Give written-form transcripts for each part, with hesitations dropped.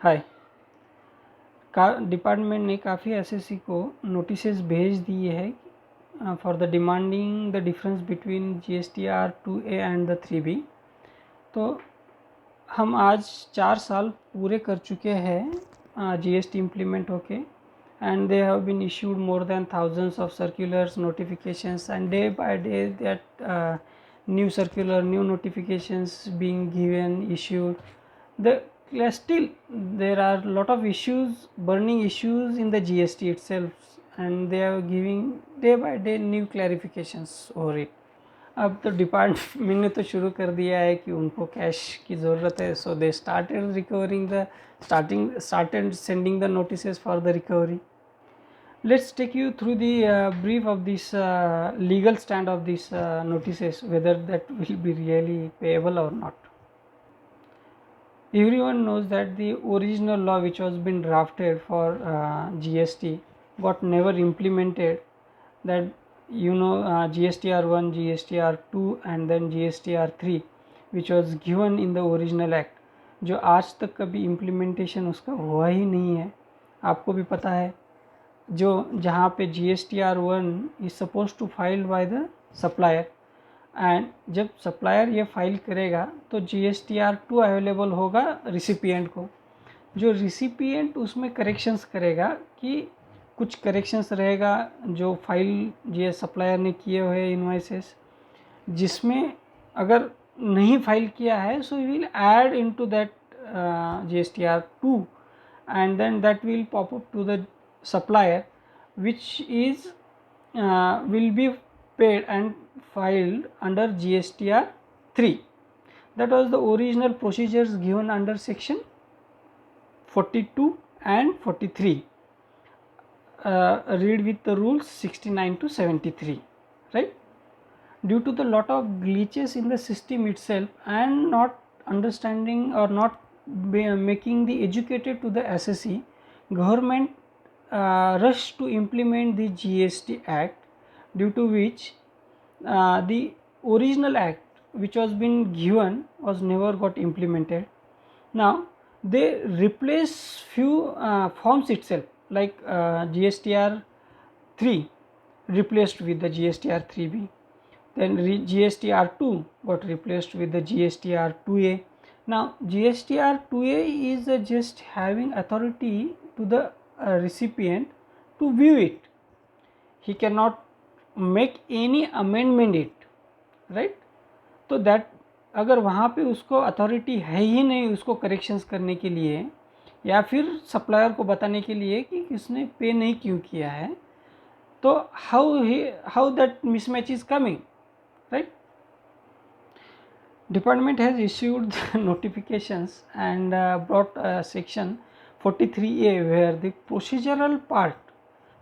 हाय। का डिपार्टमेंट ने काफ़ी एसएससी को नोटिसेस भेज दिए हैं for the demanding the difference between GSTR 2A and the 3B। तो हम आज 4 साल पूरे कर चुके हैं जीएसटी इम्प्लीमेंट होके, and they have been issued more than thousands of circulars, notifications, and day by day that new circular, new notifications being given, issued. The still there are lot of issues, burning issues in the GST itself, and they are giving day by day new clarifications over it. अब तो department ने तो शुरू कर दिया है कि उनको कैश की ज़रूरत है, so they started recovering the started sending the notices for the recovery. Let's take you through the brief of this legal stand of these notices, whether that will be really payable or not. Everyone knows that the original law which was been drafted for GST got never implemented. That GSTR1, GSTR2 and then GSTR3 which was given in the original act, जो आज तक कभी implementation उसका हुआ ही नहीं है। आपको भी पता है, जो जहाँ पे GSTR1 is suppose to filed by the supplier, and जब सप्लायर ये फाइल करेगा तो GSTR2 अवेलेबल होगा रिसिपिएंट को। जो रिसिपिएंट उसमें करेक्शंस करेगा कि कुछ करेक्शंस रहेगा जो फाइल ये सप्लायर ने किए हुए इनवॉइसेस, जिसमें अगर नहीं फाइल किया है so we will add into that GSTR2, and then that will pop up to the supplier, which is will be paid and filed under GSTR 3. That was the original procedures given under section 42 and 43. Read with the rules 69 to 73, right? Due to the lot of glitches in the system itself and not understanding or not making the educated to the SSE, government rushed to implement the GST Act, due to which the original act which was been given was never got implemented. Now they replace few forms itself, like GSTR 3 replaced with the GSTR 3B, then GSTR 2 got replaced with the GSTR 2A. Now GSTR 2A is just having authority to the recipient to view it. He cannot make any amendment it, right? तो that अगर वहाँ पे उसको authority है ही नहीं उसको corrections करने के लिए, या फिर सप्लायर को बताने के लिए कि किसने पे नहीं क्यों किया है, तो how that mismatch is coming, right? Department has issued notifications and brought section 43A where the procedural part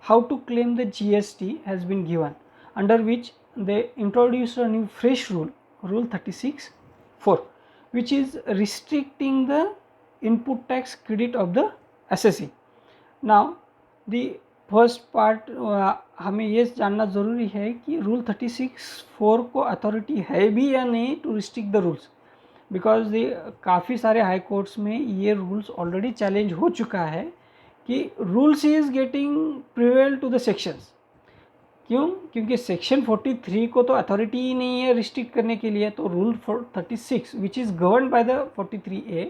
how to claim the GST has been given, under which they introduced a new fresh rule, rule 36(4), which is restricting the input tax credit of the SSE. Now the first part हमें ये जानना ज़रूरी है कि rule 36(4) को authority है भी या नहीं to restrict the rules, because काफ़ी सारे हाई कोर्ट्स में ये रूल्स ऑलरेडी चैलेंज हो चुका है कि rules is getting prevail to the sections. क्यों? क्योंकि सेक्शन 43 को तो अथॉरिटी ही नहीं है रिस्ट्रिक्ट करने के लिए, तो rule 36 which is govern by the 43A,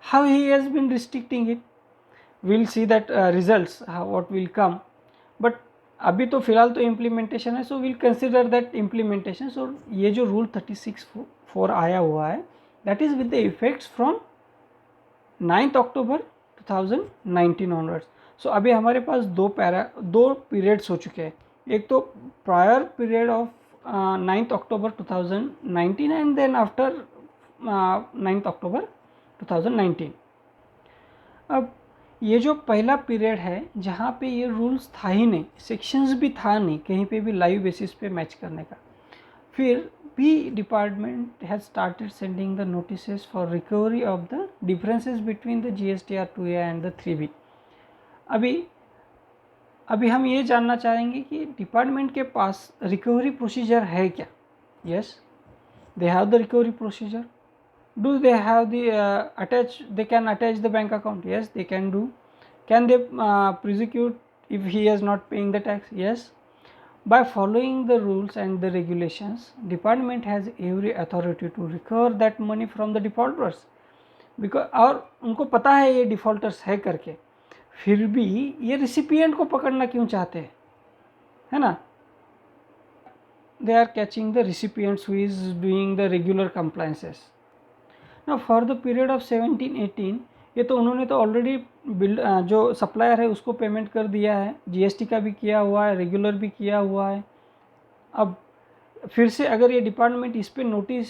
how he has been restricting it, we'll see that results what will come, but अभी तो फिलहाल तो इम्प्लीमेंटेशन है, so will consider that implementation. So ये जो रूल 36(4) आया हुआ है that is with the effects from 9 October 2019 onwards. So अभी हमारे पास दो पीरियड्स हो चुके हैं, एक तो prior period of 9 October 2019 and then after 9 October 2019। अब ये जो पहला पीरियड है जहाँ पे ये रूल्स था ही नहीं, सेक्शंस भी था नहीं कहीं पे भी लाइव बेसिस पे मैच करने का, फिर भी department has started sending the notices for recovery of the differences between the GSTR 2A and the 3B। अभी हम ये जानना चाहेंगे कि डिपार्टमेंट के पास रिकवरी प्रोसीजर है क्या। Yes, they have the recovery procedure, Do they have the they can attach the bank account? Yes, they can do. Can they prosecute if he is not paying the tax? Yes. By following the rules and the regulations, department has every authority to recover that money from the defaulters. Because और उनको पता है ये defaulters है करके, फिर भी ये रिसिपिएंट को पकड़ना क्यों चाहते हैं, है ना? They are catching the recipients who is doing the regular compliances. ना फॉर द पीरियड ऑफ 17-18 ये तो उन्होंने तो ऑलरेडी बिल जो सप्लायर है उसको पेमेंट कर दिया है, जीएसटी का भी किया हुआ है, रेगुलर भी किया हुआ है. अब फिर से अगर ये डिपार्टमेंट इस पे नोटिस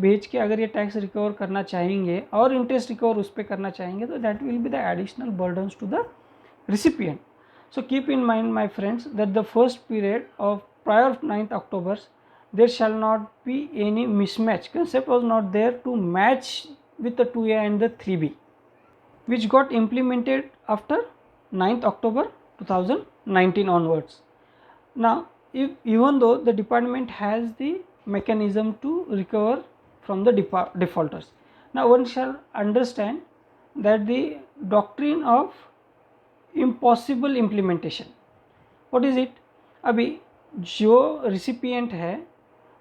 भेज के अगर ये टैक्स रिकवर करना चाहेंगे और इंटरेस्ट रिकवर उस पर करना चाहेंगे, तो that will be the additional burdens to the recipient. So keep in mind, my friends, that the first period of prior 9th October there shall not be any mismatch. Concept was not there to match with the 2A and the 3B, which got implemented after 9th October 2019 onwards. Now, even though the department has the mechanism to recover from the defaulters, now one shall understand that the doctrine of impossible implementation, what is it? अभी जो recipient है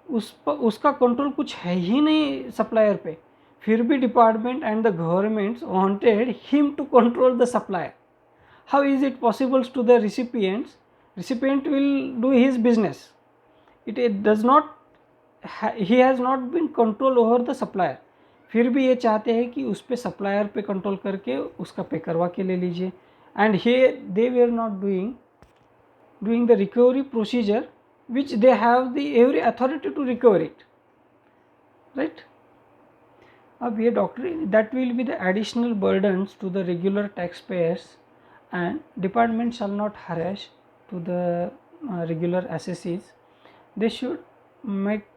उसका control कुछ है ही नहीं supplier पे, फिर भी department and the governments wanted him to control the supplier. How is it possible to the recipients? Recipient will do his business, it does not, he has not been control over the supplier, फिर भी ये चाहते हैं कि उस पर supplier पे control करके उसका पे करवा के ले लीजिए. And here they were not doing the recovery procedure which they have the every authority to recover it, right? अब ये doctrine that will be the additional burdens to the regular taxpayers, and department shall not harass to the regular assessees. They should make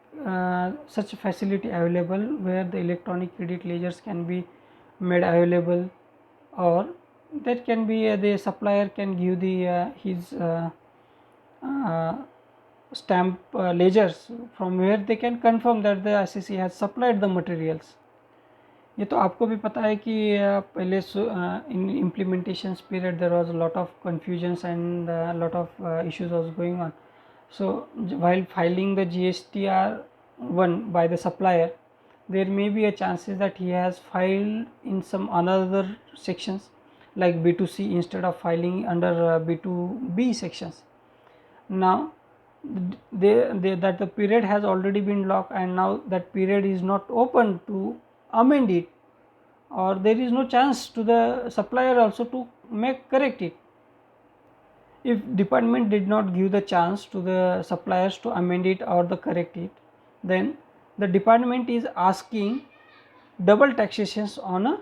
such facility available where the electronic credit ledgers can be made available, or that can be the supplier can give the his stamp ledgers from where they can confirm that the assessee has supplied the materials. ये तो आपको भी पता है कि पहले इन implementations period there was a lot of confusions and a lot of issues was going on. So while filing the GSTR 1 by the supplier, there may be a chances that he has filed in some another sections like B2C instead of filing under B2B sections. Now that the period has already been locked, and now that period is not open to amend it, or there is no chance to the supplier also to correct it. If department did not give the chance to the suppliers to amend it or the correct it, then the department is asking double taxations on a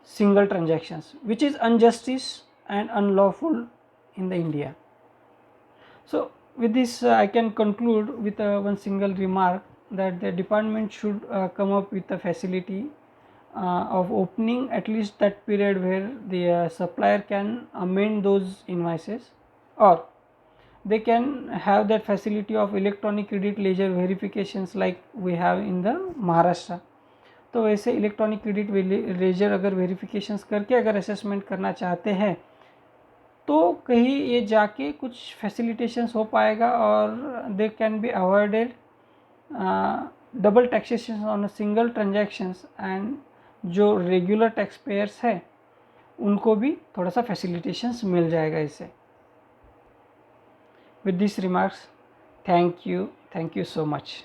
single transactions, which is injustice and unlawful in the India. So with this I can conclude with one single remark, that the department should come up with a facility of opening at least that period where the supplier can amend those invoices, or they can have that facility of electronic credit ledger verifications like we have in the Maharashtra. तो वैसे electronic credit ledger अगर verifications करके अगर assessment करना चाहते हैं तो कहीं ये जाके कुछ फैसिलिटेशंस हो पाएगा, और they can be avoided double taxation on a single transactions, and जो रेगुलर टैक्स पेयर्स है उनको भी थोड़ा सा फैसिलिटेशंस मिल जाएगा इससे. With this remarks, thank you so much.